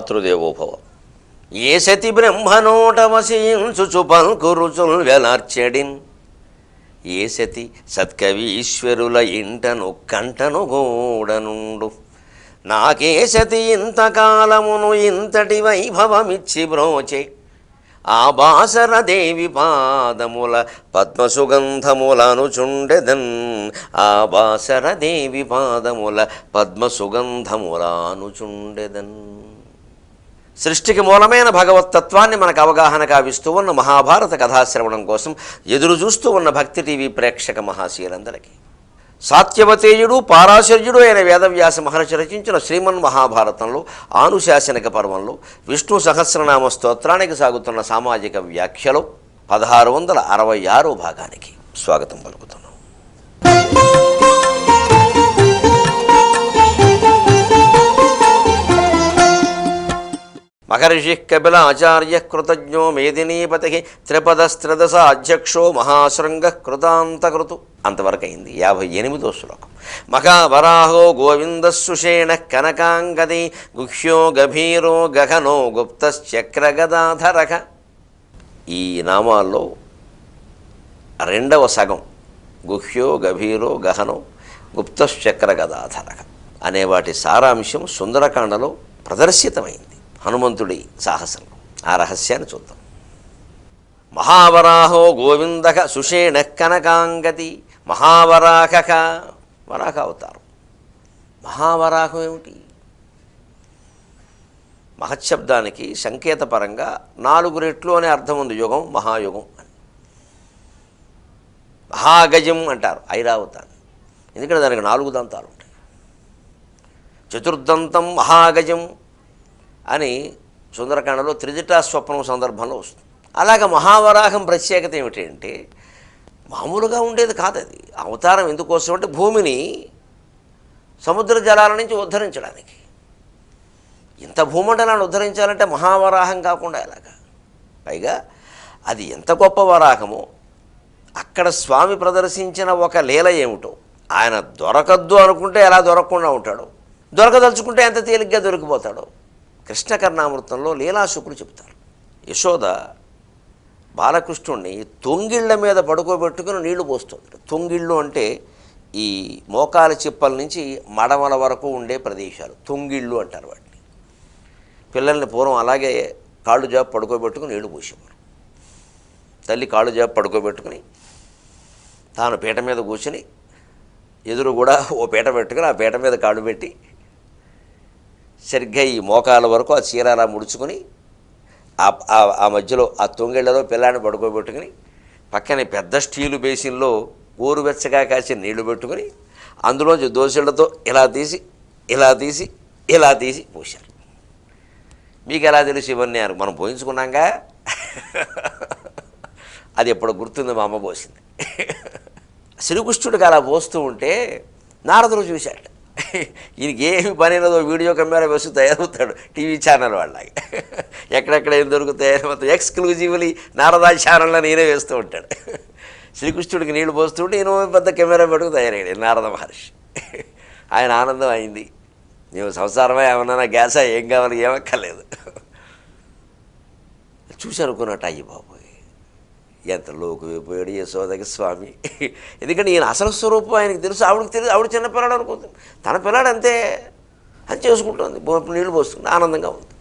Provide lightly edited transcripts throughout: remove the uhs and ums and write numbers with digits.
మాతృదేవోభవ. ఏ సతి బ్రహ్మనోటవశయించుచు పల్కురుచుల్ వెలార్చెడిన్, ఏ సతి సత్కవీశ్వరుల ఇంటను కంటను గూడనుండు, నాకే సతి ఇంతకాలమును ఇంతటి వైభవమిచ్చి బ్రోచే, ఆ బాసర దేవి పాదముల పద్మసుగంధములనుచుండెదన్, ఆ బాసర దేవి పాదముల పద్మసుగంధములనుచుండెదన్. సృష్టికి మూలమైన భగవతత్వాన్ని మనకు అవగాహన కావిస్తూ ఉన్న మహాభారత కథాశ్రవణం కోసం ఎదురు చూస్తూ ఉన్న భక్తి టీవీ ప్రేక్షక మహాశీలందరికీ సాత్యవతేయుడు పారాశర్యుడు అయిన వేదవ్యాస మహర్షి రచించిన శ్రీమన్ మహాభారతంలో ఆనుశాసనిక పర్వంలో విష్ణు సహస్రనామ స్తోత్రానికి సాగుతున్న సామాజిక వ్యాఖ్యలో 1666 భాగానికి స్వాగతం పలుకుతున్నాం. మహర్షి కపిల ఆచార్య కృతజ్ఞో మేదినీపతి త్రిపదస్త్రదశ అధ్యక్షో మహాశృంగ కృతాంతకృతు అంతవరకు అయింది. 58వ శ్లోకం. మహావరాహో గోవిందశుషేణ కనకాంగది గుహ్యో గభీరో గహనో గుప్తశ్చక్రగదాధరక. ఈ నామాల్లో రెండవ సగం గుహ్యో గభీరో గహనో గుప్తశ్చక్రగదాధరక అనే వాటి సారాంశం సుందరకాండలో ప్రదర్శితమైంది హనుమంతుడి సాహసంలో. ఆ రహస్యాన్ని చూద్దాం. మహావరాహో గోవిందక సుషేణ కనకాంగతి. మహావరాహక వరాహ అవతారం. మహావరాహం ఏమిటి? మహశబ్దానికి సంకేతపరంగా 4 రెట్లు అనే అర్థం ఉంది. యుగం, మహాయుగం అని. మహాగజం అంటారు ఐరావతాన్ని, ఎందుకంటే దానికి 4 దంతాలు ఉంటాయి. చతుర్దంతం మహాగజం అని సుందరకాండలో త్రిజటా స్వప్నం సందర్భంలో వస్తుంది. అలాగే మహావరాహం ప్రత్యేకత ఏమిటి అంటే మామూలుగా ఉండేది కాదు. అది అవతారం ఎందుకోసం అంటే భూమిని సముద్ర జలాల నుంచి ఉద్ధరించడానికి. ఇంత భూమండలాన్ని ఉద్ధరించాలంటే మహావరాహం కాకుండా ఎలాగా? పైగా అది ఎంత గొప్ప వరాహమో అక్కడ స్వామి ప్రదర్శించిన ఒక లీల ఏమిటో. ఆయన దొరకద్దు అనుకుంటే ఎలా దొరకకుండా ఉంటాడో, దొరకదలుచుకుంటే ఎంత తేలిగ్గా దొరికిపోతాడో కృష్ణకర్ణామృతంలో లీలాశుకులు చెబుతారు. యశోద బాలకృష్ణుణ్ణి తొంగిళ్ల మీద పడుకోబెట్టుకుని నీళ్లు పోస్తుంది. తొంగిళ్ళు అంటే ఈ మోకాల చిప్పల నుంచి మడమల వరకు ఉండే ప్రదేశాలు తొంగిళ్ళు అంటారు వాటిని. పిల్లల్ని పూర్వం అలాగే కాళ్ళు జాబు పడుకోబెట్టుకుని నీళ్లు పోసేవారు. తల్లి కాళ్ళు జాబు పడుకోబెట్టుకుని తాను పీట మీద కూర్చుని ఎదురు కూడా ఓ పీట పెట్టుకుని ఆ పీట మీద కాళ్ళు పెట్టి సరిగ్గా ఈ మోకాల వరకు ఆ చీర అలా ముడుచుకొని ఆ మధ్యలో ఆ తొంగిళ్లలో పిల్లాన్ని పడుకోబెట్టుకుని పక్కనే పెద్ద స్టీలు బేసిన్లో గోరువెచ్చగా కాసి నీళ్లు పెట్టుకుని అందులోంచి దోశలతో ఇలా తీసి ఇలా తీసి ఇలా తీసి పోశారు. మీకు ఎలా తెలుసు ఇవన్నీ? మనం పోయించుకున్నాగా. అది ఎప్పుడు గుర్తుంది, మా అమ్మ పోసింది. శ్రీకృష్ణుడికి అలా పోస్తూ ఉంటే నారదుడు చూశాడు. ఈయనకి ఏమి పని లేదో వీడియో కెమెరా వేసి తయారవుతాడు టీవీ ఛానల్ వాళ్ళకి. ఎక్కడెక్కడ ఏం దొరుకుతాయని మొత్తం ఎక్స్క్లూజివ్లీ నారదా ఛానల్లో నేనే వేస్తూ ఉంటాడు. శ్రీకృష్ణుడికి నీళ్లు పోస్తుంటే ఈయన పెద్ద కెమెరా పెట్టుకు తయారయ్యాడు నారద మహర్షి. ఆయన ఆనందం అయింది. నువ్వు సంసారమే ఏమన్నా గ్యాసా ఏం కావాలి ఏమక్కర్లేదు. చూసి అనుకున్నట్టు అయ్యి బాబోయ్ ఎంత లోకుపోయాడు యశోదకి స్వామి. ఎందుకంటే ఈయన అసలు స్వరూపం ఆయనకి తెలుసు, ఆవిడకి తెలుసు. ఆవిడ చిన్న పిల్లాడు అనుకుంటుంది, తన పిల్లాడు అంతే అని చేసుకుంటుంది. నీళ్ళు పోస్తుంది, ఆనందంగా ఉంది.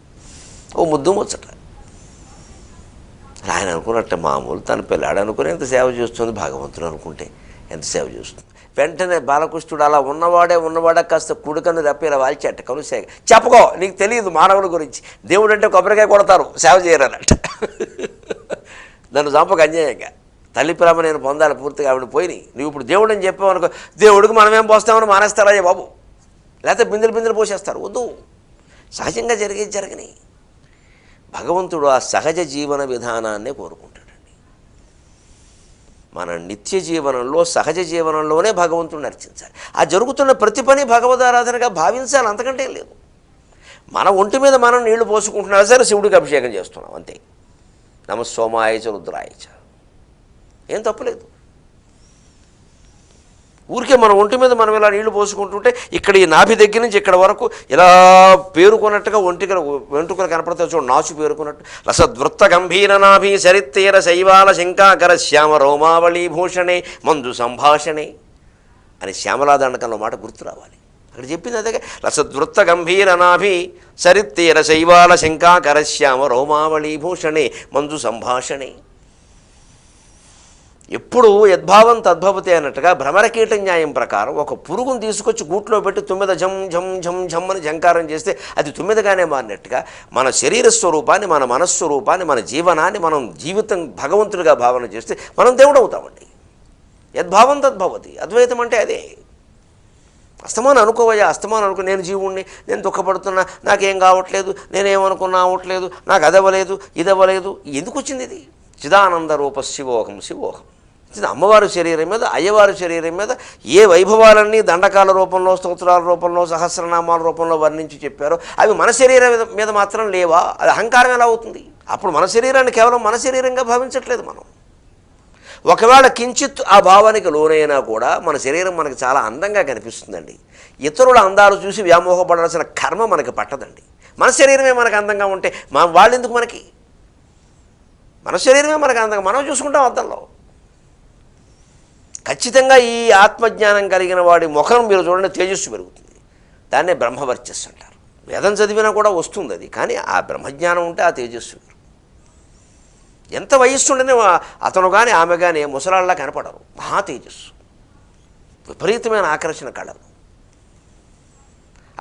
ఓ ముద్దు ముచ్చట. ఆయన అనుకున్నట్టు మామూలు తన పిల్లాడు అనుకుని ఎంత సేవ చేస్తుంది, భగవంతుడు అనుకుంటే ఎంత సేవ చేస్తుంది. వెంటనే బాలకృష్ణుడు అలా ఉన్నవాడే కాస్త కుడికన్ను తప్పి ఇలా వాల్చేట కనుసేగ. చెప్పుకో, నీకు తెలియదు మానవుడి గురించి. దేవుడు అంటే కొబ్బరికాయ కొడతారు, సేవ చేయరన్నట్ట. నన్ను చంపక అన్యాయంగా. తల్లి ప్రేమ నేను పొందాలి పూర్తిగా. ఆవిడ పోయినాయి. నువ్వు ఇప్పుడు దేవుడు అని చెప్పావు అనుకో, దేవుడికి మనమేం పోస్తామని మానేస్తారా బాబు, లేకపోతే బిందెలు పోసేస్తారు. వద్దు, సహజంగా జరగని. భగవంతుడు ఆ సహజ జీవన విధానాన్నే కోరుకుంటాడండి. మన నిత్య జీవనంలో సహజ జీవనంలోనే భగవంతుడిని అర్చించాలి. ఆ జరుగుతున్న ప్రతి పని భగవదారాధనగా భావించాలి, అంతకంటే లేదు. మన ఒంటి మీద మనం నీళ్లు పోసుకుంటున్నా సరే శివుడికి అభిషేకం చేస్తున్నాం అంతే. నమ సోమాయచ రుద్రాయచ, ఏం తప్పులేదు. ఊరికే మన ఒంటి మీద మనం ఇలా నీళ్లు పోసుకుంటుంటే ఇక్కడ ఈ నాభి దగ్గర నుంచి ఇక్కడ వరకు ఇలా పేరుకున్నట్టుగా వెంట్రుకలు కనపడతాయి చూడండి, నాచు పేరుకున్నట్టు. రసద్వృత్త గంభీర నాభి సరిత్తేర శైవాల శంకాకర శ్యామ రోమావళి భూషణే మంజు సంభాషణే అని శ్యామలాదండకంలో మాట గుర్తు రావాలి. అక్కడ చెప్పింది అదే, రసద్వృత్త గంభీర నాభి సరిత్తేర శైవాల శంకాకర శ్యామ రోమావళి భూషణే మంజు సంభాషణే. ఎప్పుడు యద్భావం తద్భవతే అన్నట్టుగా భ్రమరకీట న్యాయం ప్రకారం ఒక పురుగును తీసుకొచ్చి గూట్లో పెట్టి తుమ్మెద ఝం ఝం ఝం ఝం అని జంకారం చేస్తే అది తుమ్మెదగానే మారినట్టుగా మన శరీర స్వరూపాన్ని, మన మనస్వరూపాన్ని, మన జీవనాన్ని మనం జీవితం భగవంతుడిగా భావన చేస్తే మనం దేవుడు అవుతామండి. యద్భావం తద్భవతి. అద్వైతం అంటే అదే. అస్తమానం అనుకోవయ్యా, అస్తమానం అనుకో నేను జీవుణ్ణి, నేను దుఃఖపడుతున్నా, నాకేం కావట్లేదు, నేనేమనుకున్నా అవ్వట్లేదు, నాకు అదవ్వలేదు ఇదవ్వలేదు. ఎందుకు వచ్చింది ఇది? చిదానంద రూప శివోహం శివోహం. అమ్మవారి శరీరం మీద, అయ్యవారి శరీరం మీద ఏ వైభవాలన్నీ దండకాల రూపంలో, స్తోత్రాల రూపంలో, సహస్రనామాల రూపంలో వర్ణించి చెప్పారో అవి మన శరీరం మీద మాత్రం లేవా? అది అహంకారం ఎలా అవుతుంది? అప్పుడు మన శరీరాన్ని కేవలం మన శరీరంగా భావించట్లేదు మనం. ఒకవేళ కించిత్ ఆ భావానికి లోనైనా కూడా మన శరీరం మనకు చాలా అందంగా కనిపిస్తుందండి. ఇతరుల అందాలు చూసి వ్యామోహపడాల్సిన కర్మ మనకి పట్టదండి. మన శరీరమే మనకు అందంగా ఉంటే వాళ్ళు ఎందుకు మనకి? మన శరీరమే మనకు అందంగా మనం చూసుకుంటాం అద్దంలో. ఖచ్చితంగా ఈ ఆత్మజ్ఞానం కలిగిన వాడి ముఖం మీరు చూడండి, తేజస్సు పెరుగుతుంది. దాన్నే బ్రహ్మవర్చస్సు అంటారు. వేదం చదివినా కూడా వస్తుంది అది. కానీ ఆ బ్రహ్మజ్ఞానం ఉంటే ఆ తేజస్సు వేరు. ఎంత వయస్సుండనే అతను కానీ ఆమె కానీ ముసలాళ్ళ కనపడరు. మహా తేజస్సు, విపరీతమైన ఆకర్షణ కళలు.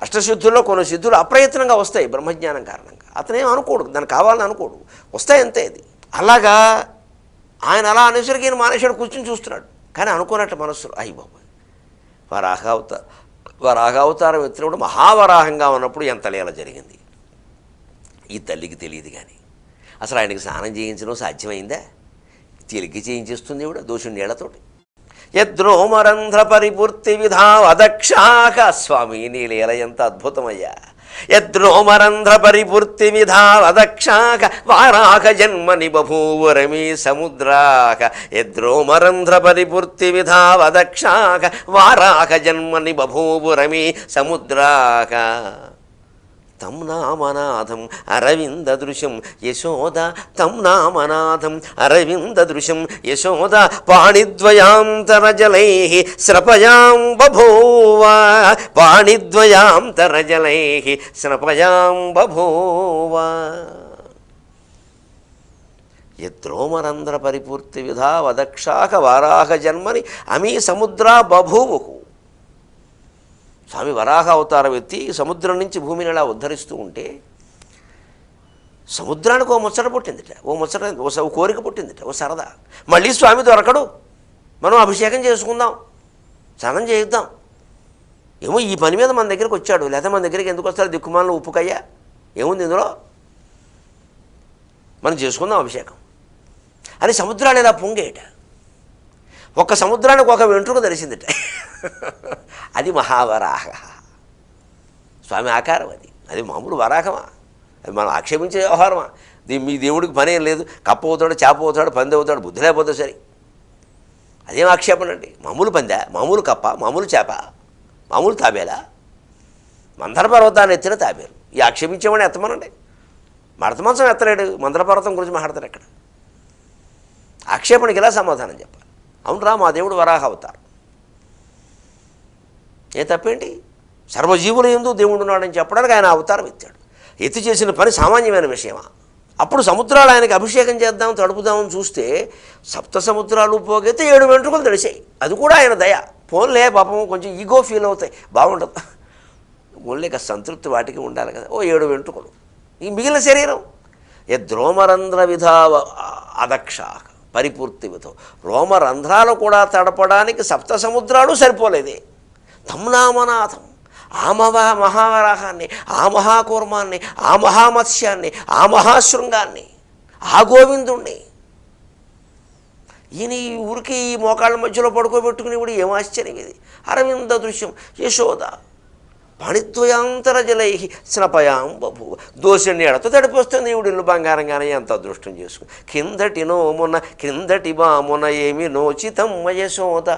అష్టసిద్ధుల్లో కొన్ని సిద్ధులు అప్రయత్నంగా వస్తాయి బ్రహ్మజ్ఞానం కారణంగా. అతనేం అనుకోడు, దానికి కావాలని అనుకోడు, వస్తాయి అంతే. అది అలాగా ఆయన అలా అనేసరికి ఈయన మానేశాడు, కూర్చుని చూస్తున్నాడు. కానీ అనుకున్నట్టు మనస్సులో అయ్యి బాబు వరాహావతారం ఎత్తినప్పుడు మహావరాహంగా ఉన్నప్పుడు ఎంత లీల జరిగింది ఈ తల్లికి తెలియదు. కానీ అసలు ఆయనకి స్నానం చేయించడం సాధ్యమైందా? తేలిగ్గి చేయించేస్తుంది ఇవిడ దోషుని నీళ్లతోటి. యద్రోమరంధ్ర పరిపూర్తి విధావదక్షాక. స్వామి నీ లీల ఎంత అద్భుతమయ్యా. యద్రోమరంధ్ర పరిపూర్తి విధావదక్షాక వారాక జన్మని బభూవరమీ సముద్రాక. యద్రోమరంధ్ర పరిపూర్తి విధావదక్షాక వారాక జన్మని బభూవరమీ సముద్రాక. తం నామనాథం అరవిందదృశం యశోద. తం నామనాథం అరవిందదృశం యశోద. పాణిద్వయాంతరజలై స్రపయాం బభూవ. పాణిద్వయాంతరజలై స్రపయాం బభూవ. యద్రోమరంధ్ర పరిపూర్తి విధావదక్షాక వారాహ జన్మని అమీ సముద్రా బభూవు. స్వామి వరాహ అవతారం ఎత్తి సముద్రం నుంచి భూమిని ఎలా ఉద్ధరిస్తూ ఉంటే సముద్రానికి ఓ ముచ్చట పుట్టిందిట, ఓ కోరిక పుట్టిందిట, ఓ సరదా. మళ్ళీ స్వామి దొరకడు, మనం అభిషేకం చేసుకుందాం, స్నానం చేయిద్దాం. ఏమో ఈ పని మీద మన దగ్గరికి వచ్చాడు, లేదా మన దగ్గరికి ఎందుకు వస్తాడు దిక్కుమాలను ఉప్పుకయ్యా, ఏముంది ఇందులో, మనం చేసుకుందాం అభిషేకం అని సముద్రాలు ఇలా పొంగేట. ఒక సముద్రానికి ఒక వెంట్రుక తెలిసిందిట. అది మహావరాహ స్వామి ఆకారం. అది మామూలు వరాహమా? అది మనం ఆక్షేపించే వ్యవహారమా? మీ దేవుడికి పని ఏం లేదు, కప్ప అవుతాడు, చేప అవుతాడు, పంది అవుతాడు, బుద్ధి లేకపోతే సరే. అదేం ఆక్షేపణ అండి? మామూలు పందా, మామూలు కప్ప, మామూలు చేప, మామూలు తాబేలా, మందర పర్వతాన్ని ఎత్తిన తాబేలు. ఈ ఆక్షేపించేవాడిని ఎత్తమనండి. మడతమంచం ఎత్తలేడు, మందర పర్వతం గురించి మాట్లాడతారు ఎక్కడ? ఆక్షేపణకి ఇలా సమాధానం చెప్పాలి. అవునరా మా దేవుడు వరాహ అవతారం, ఏ తప్పేంటి? సర్వజీవులు యందు దేవుడు ఉన్నాడని చెప్పడానికి ఆయన అవతారం ఎత్తాడు. ఎత్తి చేసిన పని సామాన్యమైన విషయమా? అప్పుడు సముద్రాలు ఆయనకి అభిషేకం చేద్దాం, తడుపుదామని చూస్తే సప్త సముద్రాలు పోగైతే 7 వెంట్రుకలు తెలిసాయి. అది కూడా ఆయన దయ. ఫోన్లే పాపం కొంచెం ఈగో ఫీల్ అవుతాయి, బాగుండదు. ఓన్లే కాస్త సంతృప్తి వాటికి ఉండాలి కదా. ఓ 7 వెంట్రుకలు. ఈ మిగిలిన శరీరం యద్రోమరంధ్ర విధావ అదక్ష పరిపూర్తి విధం. రోమరంధ్రాలు కూడా తడపడానికి సప్త సముద్రాలు సరిపోలేదే. తమ్నామనాథం, ఆ మహావరాహాన్ని, ఆ మహాకూర్మాన్ని, ఆ మహామత్స్యాన్ని, ఆ మహాశృంగాన్ని, ఆ గోవిందుణ్ణి ఈయన ఈ ఊరికి ఈ మోకాళ్ళ మధ్యలో పడుకోబెట్టుకుని ఇప్పుడు ఏం ఆశ్చర్యం ఇది. అరవింద దృశ్యం యశోద. పణిద్వయాంతరజలై స్నపయాం బభూవ. దోషుని ఎడతో తడిపోస్తుంది ఈవిడ ఇల్లు బంగారంగానే. ఎంత అదృష్టం చేసుకుని. కిందటి నోమున క్రిందటి బామున ఏమి నోచితమ్మ యశోద.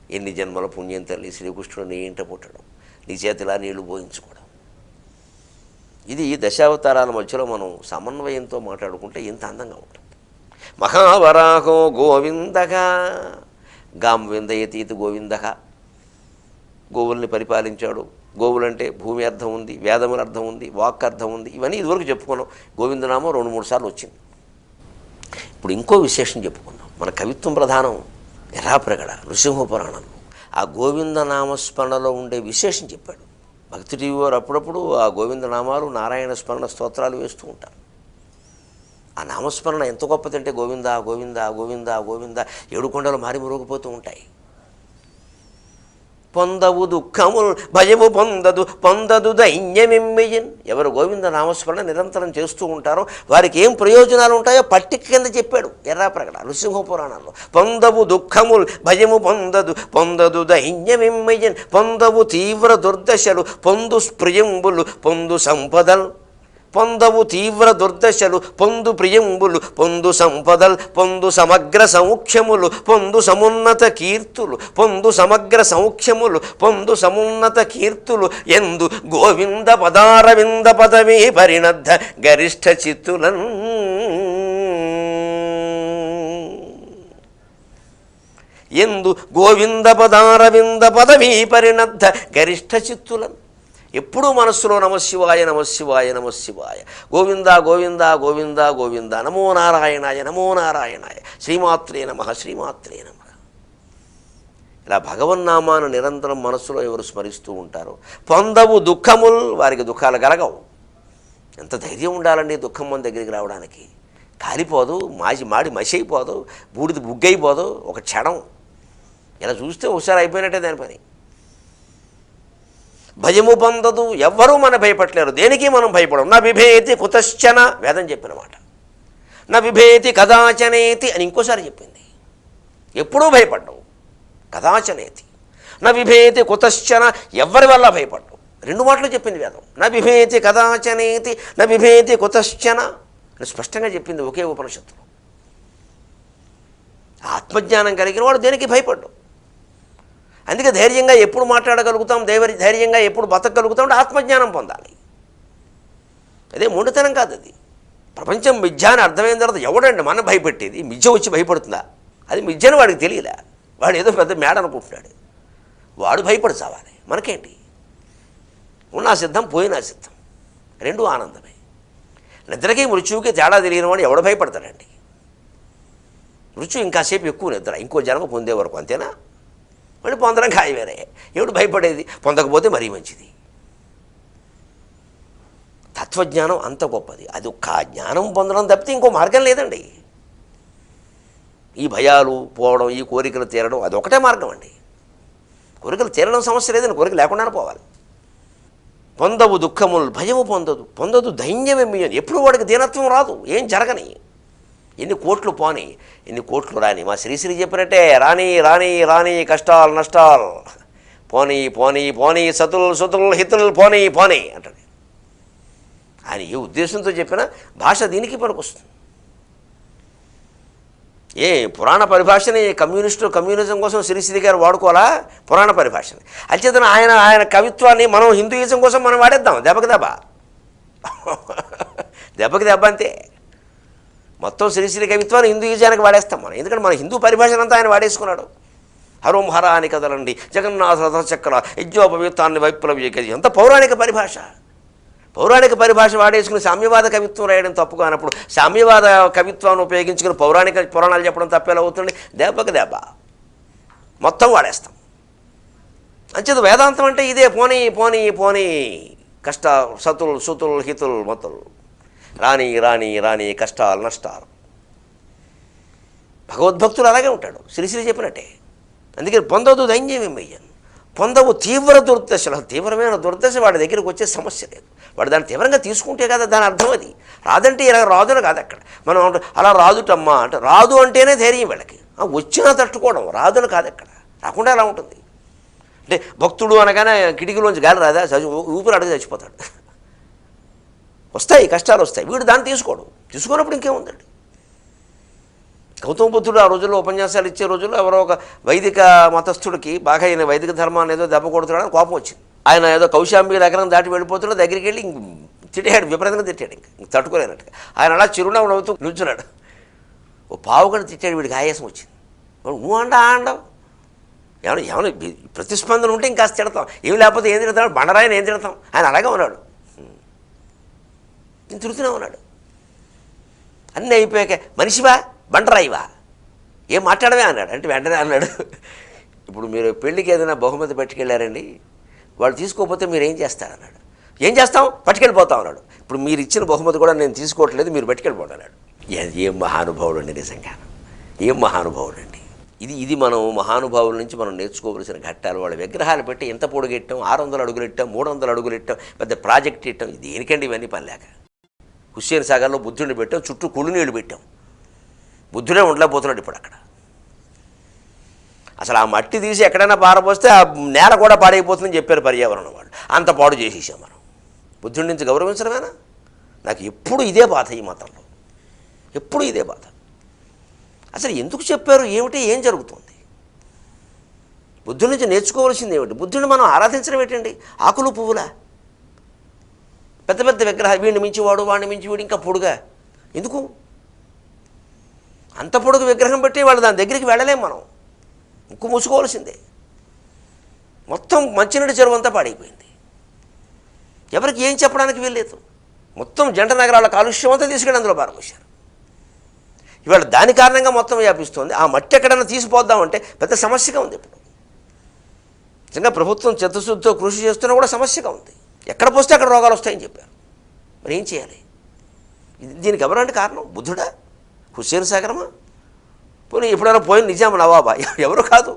ఎన్ని జన్మల పుణ్యం తల్లి శ్రీకృష్ణుడు నీ ఇంట పుట్టడం, నీ చేతిలా నీళ్లు పోయించుకోవడం. ఇది దశావతారాల మధ్యలో మనం సమన్వయంతో మాట్లాడుకుంటే ఎంత అందంగా ఉంటుంది. మహావరాహో గోవిందగా గాం విందయతీతి గోవిందగా, గోవుల్ని పరిపాలించాడు. గోవులంటే భూమి అర్థం ఉంది, వేదముల అర్థం ఉంది, వాక్ అర్థం ఉంది. ఇవన్నీ ఇదివరకు చెప్పుకున్నాం. గోవిందనామం 2-3 సార్లు వచ్చింది. ఇప్పుడు ఇంకో విశేషం చెప్పుకుందాం. మన కవిత్వం ప్రధానం ఎర్రాప్రగడ నృసింహ పురాణంలో ఆ గోవిందనామస్మరణలో ఉండే విశేషం చెప్పాడు. భక్తి టీవీ వారు అప్పుడప్పుడు ఆ గోవిందనామాలు నారాయణ స్మరణ స్తోత్రాలు వేస్తూ ఉంటారు. ఆ నామస్మరణ ఎంత గొప్పదంటే గోవింద గోవింద గోవింద గోవింద 7 కొండలు మారి మురుగుపోతూ ఉంటాయి. పొందవు దుఃఖముల్ భయము పొందదు దైన్యమిమ్మయ్యన్. ఎవరు గోవింద నామస్మరణ నిరంతరం చేస్తూ ఉంటారో వారికి ఏం ప్రయోజనాలు ఉంటాయో పట్టిక కింద చెప్పాడు ఎర్రాప్రగడ నృసింహ పురాణంలో. పొందవు దుఃఖముల్ భయము పొందదు దైన్యమిమ్మయ్యన్. పొందవు తీవ్ర దుర్దశలు పొందు స్ప్రియంబులు పొందు సంపదల్. పొందవు తీవ్ర దుర్దశలు పొందు ప్రియంబులు పొందు సంపదల్. పొందు సమగ్ర సౌఖ్యములు పొందు సమున్నత కీర్తులు పొందు సమగ్ర సౌఖ్యములు పొందు సమున్నత కీర్తులు. ఎందు గోవింద పదారవింద పదవీ పరిణద్ధ గరిష్ఠ చిత్తులన్. ఎందు గోవింద పదారవింద పదవీ పరిణద్ధ గరిష్ఠ చిత్తులన్. ఎప్పుడూ మనస్సులో నమశివాయ నమశివాయ నమశివాయ, గోవింద గోవింద గోవింద గోవింద, నమో నారాయణాయ నమో నారాయణాయ, శ్రీమాత్రే నమః శ్రీమాత్రే నమః. ఇలా భగవన్నామాను నిరంతరం మనస్సులో ఎవరు స్మరిస్తూ ఉంటారో పొందవు దుఃఖముల్, వారికి దుఃఖాలు కలగవు. ఎంత ధైర్యం ఉండాలండి దుఃఖం మన దగ్గరికి రావడానికి. కాలిపోదు, మాడి మసి అయిపోదు, బూడిద బుగ్గైపోదు ఒక క్షణం. ఇలా చూస్తే ఒకసారి అయిపోయినట్టే దాని పని. భయము పొందదు, ఎవ్వరూ మన భయపడలేరు, దేనికి మనం భయపడం. నా బిభేతి కుతశ్చన, వేదం చెప్పిన మాట. నా బిభేతి కదాచనేతి అని ఇంకోసారి చెప్పింది. ఎప్పుడూ భయపడ్డావు, కదాచనేతి. నా బిభేతి కుతశ్చన, ఎవ్వరి వల్ల భయపడ్డావు. 2 మాటలు చెప్పింది వేదం. నా బిభేతి కదాచనేతి నా బిభేతి కుతశ్చన అని స్పష్టంగా చెప్పింది ఒకే ఉపనిషత్తులో. ఆత్మజ్ఞానం కలిగిన వాడు దేనికి భయపడ్డావు. అందుకే ధైర్యంగా ఎప్పుడు మాట్లాడగలుగుతాం, ధైర్యంగా ఎప్పుడు బతకగలుగుతాం అంటే ఆత్మజ్ఞానం పొందాలి. అదే మొండితనం కాదు. అది ప్రపంచం మిథ్య అని అర్థమైన తర్వాత ఎవడండి మనం భయపెట్టేది? మిథ్య వచ్చి భయపడుతుందా? అది మిథ్యని వాడికి తెలియలే. వాడు ఏదో పెద్ద మేడ అనుకుంటున్నాడు. వాడు భయపడి చావాలి, మనకేంటి? ఉన్నా సిద్ధం పోయినా సిద్ధం, 2 ఆనందమే. నిద్రకి మృత్యువుకి తేడా తెలియని వాడు ఎవడు భయపడతాడండి? మృత్యు ఇంకాసేపు ఎక్కువ నిద్ర, ఇంకో జన్మ పొందే వరకు, అంతేనా? మళ్ళీ పొందడం ఖాయమేనే. ఎవడు భయపడేది? పొందకపోతే మరీ మంచిది. తత్వజ్ఞానం అంత గొప్పది. అది ఒక్క జ్ఞానం పొందడం తప్పితే ఇంకో మార్గం లేదండి. ఈ భయాలు పోవడం, ఈ కోరికలు తీరడం అదొకటే మార్గం అండి. కోరికలు తీరడం సమస్య లేదని, కోరిక లేకుండానే పోవాలి. పొందవు దుఃఖములు భయము పొందదు దైన్యమేమియని. ఎప్పుడు వాడికి దీనత్వం రాదు, ఏం జరగని. ఎన్ని కోట్లు పోని, ఎన్ని కోట్లు రాని. మా శ్రీశ్రీ చెప్పినట్టే, రాని రాని రాని కష్టాలు నష్టాలు పోనీ పోనీ పోనీ సతుల్ హితుల్ పోనీ పోనీ అంటాడు. ఆయన ఏ ఉద్దేశంతో చెప్పినా భాష దీనికి పనికొస్తుంది. ఏ పురాణ పరిభాషని కమ్యూనిజం కోసం శ్రీశ్రీ గారు వాడుకోవాలా? పురాణ పరిభాషని. అచేతన ఆయన కవిత్వాన్ని మనం హిందూయిజం కోసం మనం వాడేద్దాం. దెబ్బకి దెబ్బ అంతే. మొత్తం శ్రీశ్రీ కవిత్వాన్ని హిందూయిజానికి వాడేస్తాం మనం. ఎందుకంటే మన హిందూ పరిభాషనంతా ఆయన వాడేసుకున్నాడు. హరోం హర అని కదలండి, జగన్నాథ రథచక్ర యజ్ఞోపవీతాన్ని వైప్లవ్యకది, అంత పౌరాణిక పరిభాష. పౌరాణిక పరిభాష వాడేసుకుని సామ్యవాద కవిత్వం రాయడం తప్పు కానప్పుడు సామ్యవాద కవిత్వాన్ని ఉపయోగించుకుని పౌరాణిక పురాణాలు చెప్పడం తప్పేలా అవుతుంది? దెబ్బకి దెబ్బ మొత్తం వాడేస్తాం. అంచేత వేదాంతం అంటే ఇదే. పోనీ పోనీ పోనీ కష్ట సుతుల్ హితుల్ మతుల్, రాని రాని రాని కష్టాలు నష్టాలు. భగవద్భక్తులు అలాగే ఉంటాడు, శ్రీశ్రీ చెప్పినట్టే. అందుకే పొందదు దైన్యమేమయ్యన్. పొందవు తీవ్ర దుర్దశలు. తీవ్రమైన దుర్దశ వాడి దగ్గరికి వచ్చే సమస్య లేదు. వాడు దాన్ని తీవ్రంగా తీసుకుంటే కదా దాని అర్థం. అది రాదంటే ఇలా రాదుని కాదు. అక్కడ మనం అలా రాదుటమ్మా అంటే, రాదు అంటేనే ధైర్యం వీళ్ళకి. వచ్చినా తట్టుకోవడం, రాదుని కాదు. అక్కడ రాకుండా ఎలా ఉంటుంది అంటే, భక్తుడు అనగానే కిటికీలోంచి గాలి రాదా, ఊపిరి అడిగి చచ్చిపోతాడు. వస్తాయి కష్టాలు వస్తాయి, వీడు దాన్ని తీసుకున్నప్పుడు ఇంకేముందండి. గౌతమ బుద్ధుడు ఆ రోజుల్లో ఉపన్యాసాలు ఇచ్చే రోజుల్లో ఎవరో ఒక వైదిక మతస్థుడికి బాగా ఆయన వైదిక ధర్మాన్ని ఏదో దెబ్బ కొడుతున్నాడని కోపం వచ్చింది. ఆయన ఏదో కౌశాంబి నగరం దాటి వెళ్ళిపోతున్నా దగ్గరికి వెళ్ళి తిట్టాడు, విపరీతంగా తిట్టాడు, ఇంక తట్టుకోలేనట్టుగా. ఆయన అలా చిరునవ్వు నవ్వుతూ నిల్చున్నాడు. ఓ పావుగంట తిట్టాడు, వీడికి ఆయాసం వచ్చింది. నువ్వు ఆండవు ఏమైనా ప్రతిస్పందన ఉంటే ఇంకాస్త తిడతాం, ఏమి లేకపోతే ఏం తిడతాడు, బండరాయని ఏం తిడతాం. ఆయన అలాగే ఉన్నాడు, నేను తిరుగుతూనే ఉన్నాడు. అన్నీ అయిపోయాక మనిషివా బండరాయివా ఏం మాట్లాడమే అన్నాడు. అంటే వెంటనే అన్నాడు, ఇప్పుడు మీరు పెళ్ళికి ఏదైనా బహుమతి పట్టుకెళ్ళారండి, వాళ్ళు తీసుకోకపోతే మీరు ఏం చేస్తారన్నాడు. ఏం చేస్తాం, పట్టుకెళ్ళిపోతాం అన్నాడు. ఇప్పుడు మీరు ఇచ్చిన బహుమతి కూడా నేను తీసుకోవట్లేదు, మీరు పట్టుకెళ్ళిపోండి అన్నాడు. ఏం మహానుభావుడు అండి, నిజంగా ఏం మహానుభావుడు అండి. ఇది మనం మహానుభావుల నుంచి మనం నేర్చుకోవలసిన ఘట్టాలు. వాళ్ళ విగ్రహాలు పెట్టి ఎంత పొడుగెట్టాం, 600 అడుగులు ఎట్టాం, 300 అడుగులు ఎట్టాం, పెద్ద ప్రాజెక్ట్ ఇట్టాం. దేనికండి ఇవన్నీ పని లేక. హుస్సేన్ సాగర్లో బుద్ధుడిని పెట్టాం, చుట్టూ కుళ్ళునీళ్ళు పెట్టాం. బుద్ధుడే ఉండలేకపోతున్నాడు ఇప్పుడు అక్కడ. అసలు ఆ మట్టి తీసి ఎక్కడైనా పారపోస్తే ఆ నేల కూడా పాడైపోతుందని చెప్పారు పర్యావరణం వాళ్ళు. అంత పాడు చేసేసాం మనం. బుద్ధుడి నుంచి గౌరవించడమేనా? నాకు ఎప్పుడు ఇదే బాధ, ఈ మతంలో ఎప్పుడు ఇదే బాధ. అసలు ఎందుకు చెప్పారు, ఏమిటి, ఏం జరుగుతుంది? బుద్ధుడి నుంచి నేర్చుకోవాల్సింది ఏమిటి? బుద్ధుడిని మనం ఆరాధించడం ఏంటండి? ఆకులు పువ్వులా? పెద్ద పెద్ద విగ్రహాలు, వీడిని మించివాడు, వాడిని మించి వీడు, ఇంకా పొడుగా ఎందుకు? అంత పొడుగు విగ్రహం పెట్టి వాళ్ళు దాని దగ్గరికి వెళ్ళలేం మనం, ముక్కు మూసుకోవాల్సిందే. మొత్తం మంచినీటి చెరువు అంతా పాడైపోయింది, ఎవరికి ఏం చెప్పడానికి వీల్లేదు. మొత్తం జంట నగరాల కాలుష్యం అంతా తీసుకెళ్ళి అందులో పారపోశారు. ఇవాళ దాని కారణంగా మొత్తం వ్యాపిస్తుంది. ఆ మట్టి ఎక్కడైనా తీసిపోద్దామంటే పెద్ద సమస్యగా ఉంది. ఇప్పుడు నిజంగా ప్రభుత్వం చిత్తశుద్ధితో కృషి చేస్తున్నా కూడా సమస్యగా ఉంది. ఎక్కడ పోస్తే అక్కడ రోగాలు వస్తాయని చెప్పారు. మరి ఏం చేయాలి? దీనికి ఎవరంటే కారణం? బుద్ధుడా? హుస్సేన్ సాగరమా? పోనీ ఎప్పుడైనా పోయిన నిజాం నవాబా? ఎవరు కాదు,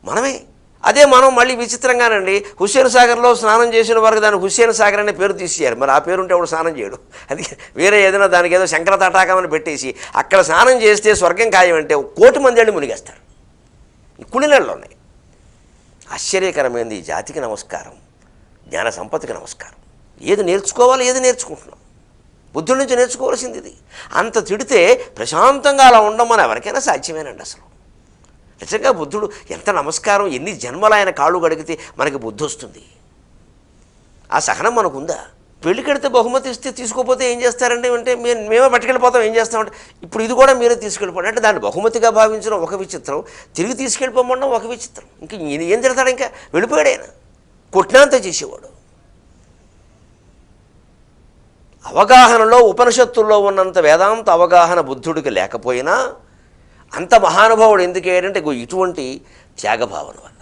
మనమే. అదే మనం మళ్ళీ విచిత్రంగానండి, హుస్సేన్ సాగర్లో స్నానం చేసిన వారికి దానికి హుస్సేన్ సాగర్ అనే పేరు తీసేయారు. మరి ఆ పేరు ఉంటే ఎవడు స్నానం చేయడు. అది వేరే ఏదైనా దానికి ఏదో శంకర తటాకమని పెట్టేసి అక్కడ స్నానం చేస్తే స్వర్గం ఖాయమంటే 1,000,000 మంది వెళ్ళి మునిగేస్తారు. కుళినళ్ళు ఉన్నాయి. ఆశ్చర్యకరమైనది. ఈ జాతికి నమస్కారం, జ్ఞాన సంపత్తికి నమస్కారం. ఏది నేర్చుకోవాలి, ఏది నేర్చుకుంటున్నాం? బుద్ధుడి నుంచి నేర్చుకోవాల్సింది ఇది. అంత తిడితే ప్రశాంతంగా అలా ఉండమని ఎవరికైనా సాధ్యమేనండి. అసలు నిజంగా బుద్ధుడు ఎంత నమస్కారం, ఎన్ని జన్మలు ఆయన కాళ్ళు గడిగితే మనకి బుద్ధి వస్తుంది. ఆ సహనం మనకుందా? పెళ్ళికెడితే బహుమతి ఇస్తే తీసుకోపోతే ఏం చేస్తారండి అంటే మేమే పట్టుకెళ్ళిపోతాం, ఏం చేస్తామంటే ఇప్పుడు ఇది కూడా మీరే తీసుకెళ్ళిపోండి అంటే దాన్ని బహుమతిగా భావించడం ఒక విచిత్రం, తిరిగి తీసుకెళ్ళిపోమడం ఒక విచిత్రం. ఇంక ఏం తిడతాడు? ఇంకా వెళ్ళిపోయాడు ఆయన. కొట్టినంత చేసేవాడు. అవగాహనలో ఉపనిషత్తుల్లో ఉన్నంత వేదాంత అవగాహన బుద్ధుడికి లేకపోయినా అంత మహానుభావుడు ఎందుకు ఏంటంటే ఇటువంటి త్యాగభావన వల్ల.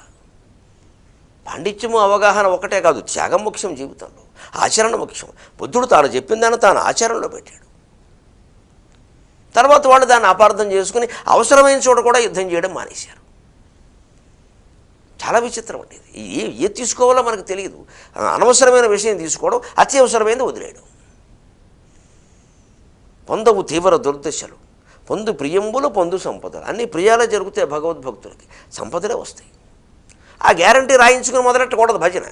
పాండిత్యము అవగాహన ఒకటే కాదు, త్యాగం ముఖ్యం జీవితంలో, ఆచరణ ముఖ్యం. బుద్ధుడు తాను చెప్పిన దాన్ని తాను ఆచరణలో పెట్టాడు. తర్వాత వాళ్ళు దాన్ని అపార్థం చేసుకుని అవసరమైన చోట కూడా యుద్ధం చేయడం మానేశారు. చాలా విచిత్రం అండి ఇది. ఏది తీసుకోవాలో మనకు తెలియదు. అనవసరమైన విషయం తీసుకోవడం, అత్యవసరమైనది వదిలేయడం. పొందవు తీవ్ర దుర్దశలు, పొందు ప్రియంబులు, పొందు సంపదలు. అన్ని ప్రియాలే జరుగుతాయి భగవద్భక్తులకి, సంపదలే వస్తాయి. ఆ గ్యారంటీ రాయించుకుని మొదలెట్టకూడదు. భజన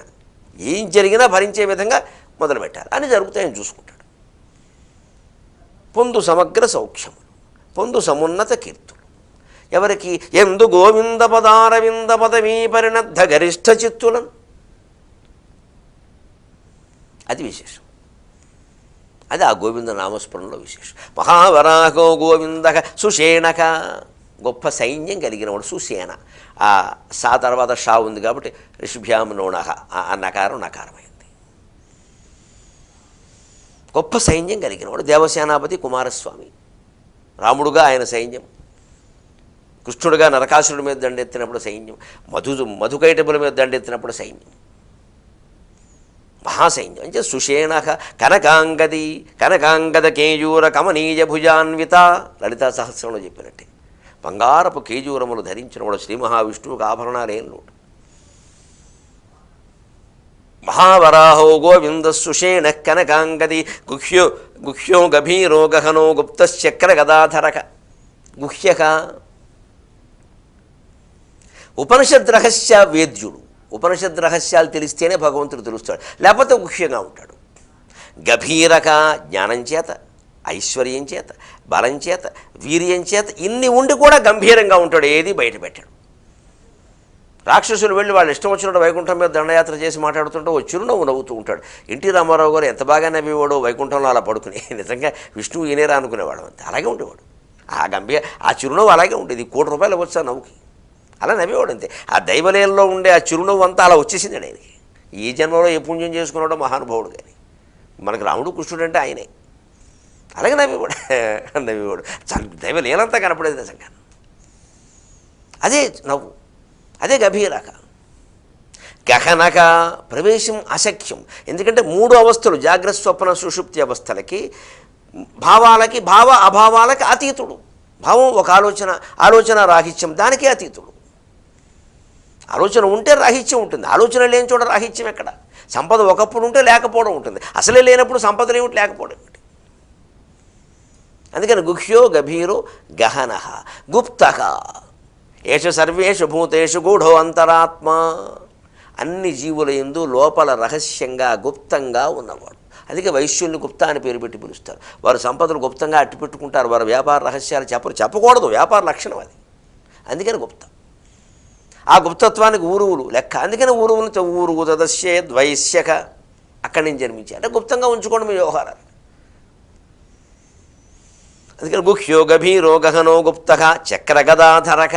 ఏం జరిగినా భరించే విధంగా మొదలుపెట్టాలి. అని జరుగుతాయని చూసుకుంటాడు. పొందు సమగ్ర సౌఖ్యములు, పొందు సమున్నత కీర్తులు. ఎవరికి? ఎందు గోవింద పదారవింద పదవీ పరిణద్ధ గరిష్ఠ చిత్తులను. అది విశేషం. అది ఆ గోవింద నామస్మరణలో విశేషం. మహావరాహో గోవింద సుషేణక, గొప్ప సైన్యం కలిగినవాడు సుసేన. ఆ సా తర్వాత షా ఉంది కాబట్టి ఋషిభ్యాం నోణహ, ఆ నకారం నకారమైంది. గొప్ప సైన్యం కలిగినవాడు దేవసేనాపతి కుమారస్వామి. రాముడుగా ఆయన సైన్యం, కృష్ణుడిగా నరకాసురుడి మీద దండెత్తినప్పుడు సైన్యం, మధుకైటపుల మీద దండెత్తినప్పుడు సైన్యం, మహాసైన్యం. అంటే సుషేణ కనకాంగది, కనకాంగద కేయూర కమనీయ భుజాన్విత. లలితా సహస్రంలో చెప్పినట్టే బంగారపు కేజూరములు ధరించినవాడు శ్రీ మహావిష్ణువుకు ఆభరణాలేం లోటు. మహావరాహో గోవింద సుషేణ కనకాంగది గుహ్యో గభీరో గహనో గుప్తశ్చక్ర గదాధరక. గుహ్యక ఉపనిషద్ రహస్య వేద్యుడు. ఉపనిషద్ రహస్యాలు తెలిస్తేనే భగవంతుడు తెలుస్తాడు, లేకపోతే గుహ్యంగా ఉంటాడు. గభీరక జ్ఞానం చేత, ఐశ్వర్యం చేత, బలం చేత, వీర్యం చేత ఇన్ని ఉండి కూడా గంభీరంగా ఉంటాడు, ఏది బయట పెట్టాడు. రాక్షసులు వెళ్ళి వాళ్ళు ఇష్టం వచ్చినట్టు వైకుంఠం మీద దండయాత్ర చేసి మాట్లాడుతుంటే ఓ చిరునవ్వు నవ్వుతూ ఉంటాడు. ఎన్టీ రామారావు గారు ఎంత బాగా నవ్వేవాడు వైకుంఠంలో అలా పడుకుని, నిజంగా విష్ణువు ఈనేరా అనుకునేవాడు. అంతే, అలాగే ఉండేవాడు. ఆ చిరునవ్వు అలాగే ఉండేది. ₹1,00,00,000 వచ్చా నవ్వుకి, అలా నవ్వేవాడు. అంతే, ఆ దైవలీలలో ఉండే ఆ చిరునవ్వు అంతా అలా వచ్చేసింది ఆయనకి. ఈ జన్మలో ఏ పుణ్యం చేసుకున్నాడో మహానుభావుడు. కానీ మనకు రాముడు కృష్ణుడు అంటే ఆయనే. అలాగే నవ్వేవాడు. దైవలీలంతా కనపడేది నిజంగా. అదే నవ్వు, అదే గభీరక. గహనక ప్రవేశం అశక్యం. ఎందుకంటే 3 అవస్థలు, జాగ్రత్త స్వప్న సుషుప్తి అవస్థలకి, భావాలకి, భావ అభావాలకి అతీతుడు. భావం ఒక ఆలోచన రాహిత్యం, దానికే అతీతుడు. ఆలోచన ఉంటే రాహిత్యం ఉంటుంది, ఆలోచన లేని చోట రాహిత్యం ఎక్కడ? సంపద ఒకప్పుడు ఉంటే లేకపోవడం ఉంటుంది, అసలే లేనప్పుడు సంపదలు ఏమిటి, లేకపోవడం ఏమిటి? అందుకని గుహ్యో గభీరో గహనః గుప్తః ఏష సర్వేషు భూతేషు గూఢో అంతరాత్మ. అన్ని జీవుల యందు లోపల రహస్యంగా గుప్తంగా ఉన్నవాడు. అందుకే వైశ్యుల్ని గుప్తా అని పేరు పెట్టి పిలుస్తారు. వారు సంపదలు గుప్తంగా అట్టి పెట్టుకుంటారు, వారు వ్యాపార రహస్యాలు చెప్పకూడదు, వ్యాపార లక్షణం అది. అందుకని గుప్తం. ఆ గుప్తత్వానికి ఊరువులు లెక్క. అందుకని ఊరువులతో ఊరువు తదస్యే ద్వైశ్యక, అక్కడి నుంచి జన్మించి, అంటే గుప్తంగా ఉంచుకోండి మీ వ్యవహారాలు. అందుకని గుహ్యో గభీరో గహనో గుప్తః చక్రగదాధరక.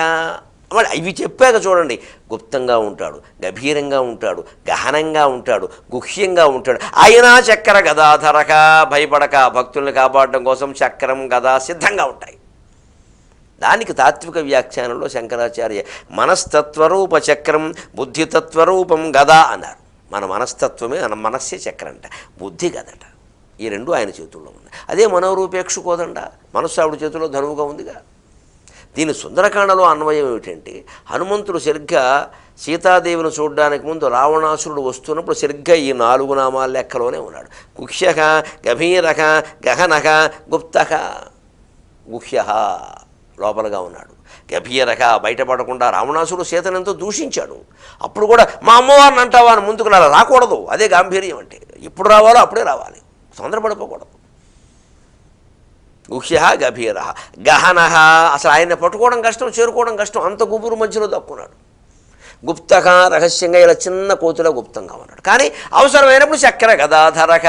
మరి ఇవి చెప్పాక చూడండి, గుప్తంగా ఉంటాడు, గభీరంగా ఉంటాడు, గహనంగా ఉంటాడు, గుహ్యంగా ఉంటాడు, అయినా చక్ర గదాధరక. భయపడక, భక్తుల్ని కాపాడడం కోసం చక్రం గదా సిద్ధంగా ఉంటాయి. దానికి తాత్విక వ్యాఖ్యానంలో శంకరాచార్య మనస్తత్వరూప చక్రం బుద్ధితత్వరూపం గదా అన్నారు. మన మనస్తత్వమే, మన మనస్సే చక్రంట, బుద్ధి గదట. ఈ 2 ఆయన చేతుల్లో ఉన్నాయి. అదే మనోరూపేక్షు కోదండ, మనస్సు ఆవిడ చేతుల్లో ధనువుగా ఉందిగా. దీని సుందరకాండలో అన్వయం ఏమిటంటే, హనుమంతుడు సరిగ్గా సీతాదేవిని చూడడానికి ముందు రావణాసురుడు వస్తున్నప్పుడు సరిగ్గా ఈ 4 నామాల లెక్కలోనే ఉన్నాడు. గుహ్యః గభీరః గహనః గుప్తః. గుహ్యః లోపలగా ఉన్నాడు, గభీరః బయటపడకుండా. రావణాసురుడు సీతను ఎంతో దూషించాడు, అప్పుడు కూడా మా అమ్మవారిని అంటావా అని ముందుకు రాకూడదు. అదే గాంభీర్యం అంటే, ఎప్పుడు రావాలో అప్పుడే రావాలి, తొందరపడిపోకూడదు. గుహ్యః గభీరః గహనః. అసలు ఆయన పట్టుకోవడం కష్టం, చేరుకోవడం కష్టం, అంత గుబురు మధ్యలో దక్కున్నాడు. గుప్తః రహస్యంగా, ఇలా చిన్న కోతులో గుప్తంగా ఉన్నాడు. కానీ అవసరమైనప్పుడు చక్ర గదాధరక.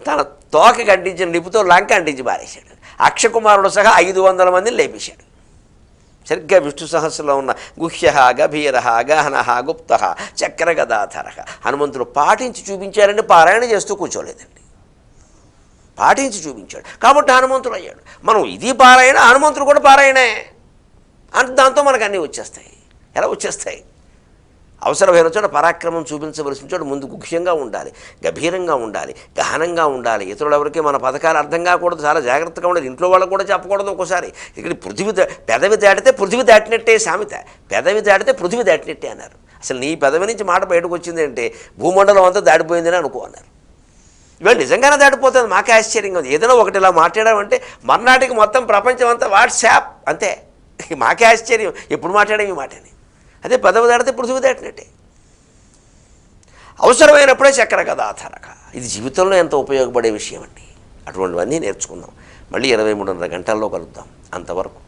తన తోక కంటించిన నిపుతో లంక అంటించి పారేశాడు. అక్షకుమారుడు సహా 500 మందిని లేపేశాడు. సరిగ్గా విష్ణు సహస్రంలో ఉన్న గుహ్యః గభీరః గహనః గుప్తః చక్ర గదాధరః హనుమంతుడు పాటించి చూపించారంటే పారాయణ చేస్తూ కూర్చోలేదండి, పాటించి చూపించాడు కాబట్టి హనుమంతుడు అయ్యాడు. మనం ఇది పారాయణ, హనుమంతుడు కూడా పారాయణే అంటే దాంతో మనకు అన్నీ వచ్చేస్తాయి. ఎలా వచ్చేస్తాయి? అవసరమైన చోట పరాక్రమం చూపించవలసిన చోట ముందు గుహ్యంగా ఉండాలి, గభీరంగా ఉండాలి, గహనంగా ఉండాలి. ఇతరులు ఎవరికి మన పథకాలు అర్థం కాకూడదు, చాలా జాగ్రత్తగా ఉండాలి. ఇంట్లో వాళ్ళకు కూడా చెప్పకూడదు. ఒక్కోసారి ఇక్కడ పెదవి దాటితే పృథివీ దాటినట్టే సామెత. పెదవి దాటితే పృథివీ దాటినట్టే అన్నారు. అసలు నీ పెదవి నుంచి మాట బయటకు వచ్చింది అంటే భూమండలం అంతా దాటిపోయిందని అనుకో అన్నారు. ఇవాళ నిజంగానే దాటిపోతుంది, మాకే ఆశ్చర్యంగా ఉంది. ఏదైనా ఒకటి ఇలా మాట్లాడామంటే మర్నాటికి మొత్తం ప్రపంచం అంతా వాట్సాప్ అంతే. మాకే ఆశ్చర్యం, ఎప్పుడు మాట్లాడాం ఈ మాటని. అదే పదవి దాటితే పృథివీ దాటినట్టే. అవసరమైనప్పుడే చక్ర గదాధరక. ఇది జీవితంలో ఎంత ఉపయోగపడే విషయం అండి. అటువంటివన్నీ నేర్చుకుందాం. మళ్ళీ 23.5 గంటల్లో కలుద్దాం. అంతవరకు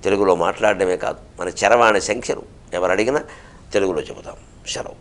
తెలుగులో మాట్లాడడమే కాదు, మన చరవాణి సంఖ్యలు ఎవరు అడిగినా తెలుగులో చెబుతాం. సెలవు.